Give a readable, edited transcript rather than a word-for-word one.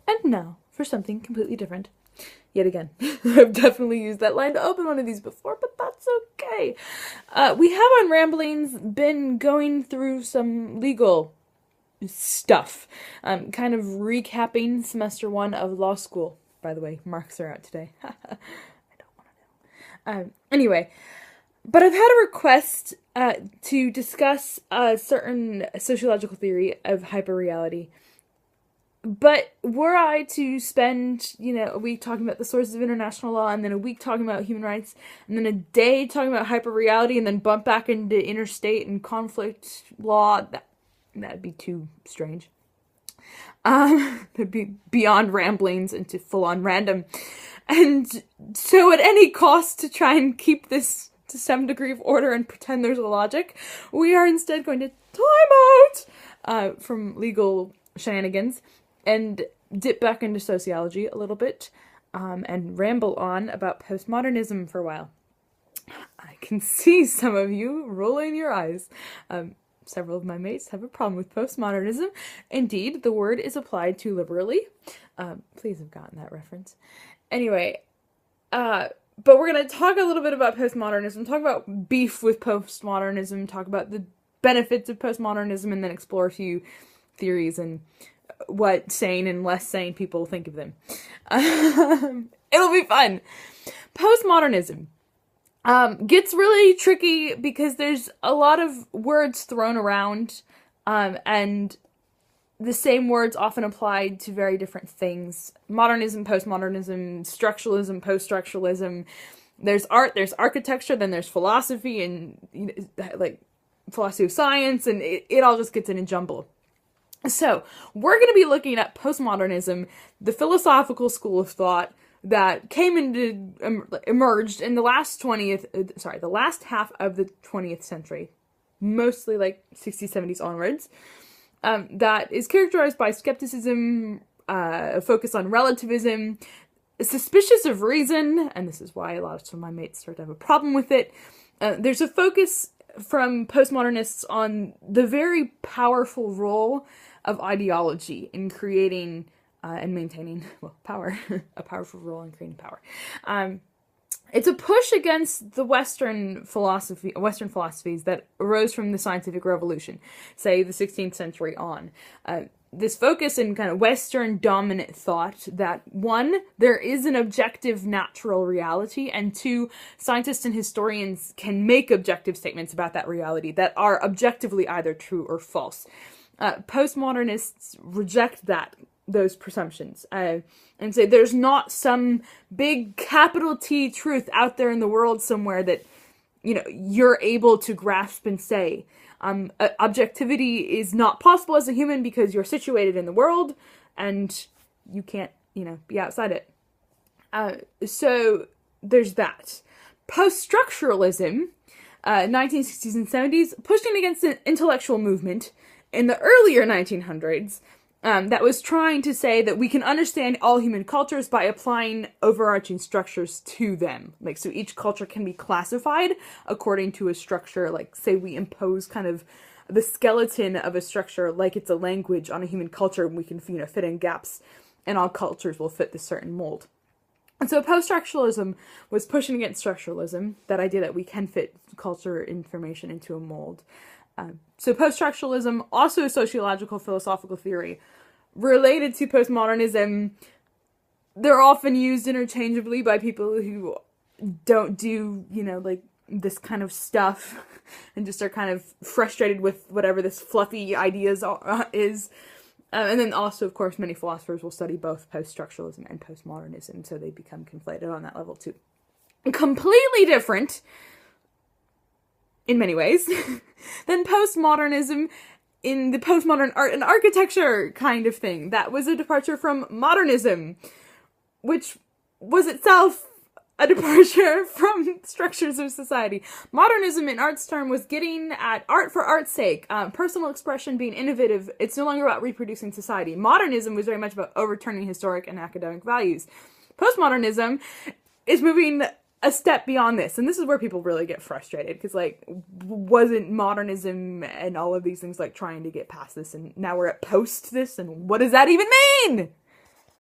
And now for something completely different. Yet again, I've definitely used that line to open one of these before, but that's okay. We have on Ramblings been going through some legal stuff, kind of recapping semester 1 of law school. By the way, marks are out today. I don't want to know. Anyway, but I've had a request to discuss a certain sociological theory of hyperreality. But were I to spend, a week talking about the sources of international law, and then a week talking about human rights, and then a day talking about hyperreality, and then bump back into interstate and conflict law, that'd be too strange. It'd be beyond ramblings into full-on random. And so at any cost to try and keep this to some degree of order and pretend there's a logic, we are instead going to time out from legal shenanigans and dip back into sociology a little bit, and ramble on about postmodernism for a while. I can see some of you rolling your eyes. Several of my mates have a problem with postmodernism. Indeed, the word is applied too liberally. Please have gotten that reference. Anyway, but we're going to talk a little bit about postmodernism, talk about beef with postmodernism, talk about the benefits of postmodernism, and then explore a few theories and what sane and less sane people think of them. It'll be fun. Postmodernism gets really tricky because there's a lot of words thrown around, and the same words often applied to very different things. Modernism, postmodernism, structuralism, post-structuralism. There's art, there's architecture, then there's philosophy, and like philosophy of science, and it all just gets in a jumble. So, we're going to be looking at postmodernism, the philosophical school of thought that emerged in the last half of the 20th century, mostly like 60s, 70s onwards, that is characterized by skepticism, a focus on relativism, suspicious of reason, and this is why a lot of my mates start to have a problem with it. There's a focus from postmodernists on the very powerful role of ideology in creating and maintaining, power, a powerful role in creating power. It's a push against the Western philosophies that arose from the scientific revolution, say the 16th century on. This focus in kind of Western dominant thought that, one, there is an objective natural reality, and two, scientists and historians can make objective statements about that reality that are objectively either true or false. Postmodernists reject those presumptions, and say there's not some big capital T truth out there in the world somewhere that, you're able to grasp and say. Objectivity is not possible as a human because you're situated in the world and you can't, be outside it. So there's that. Post-structuralism, 1960s and 70s, pushing against an intellectual movement in the earlier 1900s that was trying to say that we can understand all human cultures by applying overarching structures to them. Like, so each culture can be classified according to a structure, like, say we impose kind of the skeleton of a structure like it's a language on a human culture, and we can, fit in gaps, and all cultures will fit this certain mold. And so post-structuralism was pushing against structuralism, that idea that we can fit culture information into a mold. So post-structuralism, also a sociological philosophical theory, related to postmodernism. They're often used interchangeably by people who don't do, like this kind of stuff and just are kind of frustrated with whatever this fluffy ideas is. And then also, of course, many philosophers will study both post-structuralism and postmodernism, so they become conflated on that level too. Completely different, in many ways, than postmodernism in the postmodern art and architecture kind of thing. That was a departure from modernism, which was itself a departure from structures of society. Modernism, in art's term, was getting at art for art's sake, personal expression being innovative. It's no longer about reproducing society. Modernism was very much about overturning historic and academic values. Postmodernism is moving a step beyond this, and this is where people really get frustrated, because, like, wasn't modernism and all of these things, like, trying to get past this, and now we're at post this, and what does that even mean?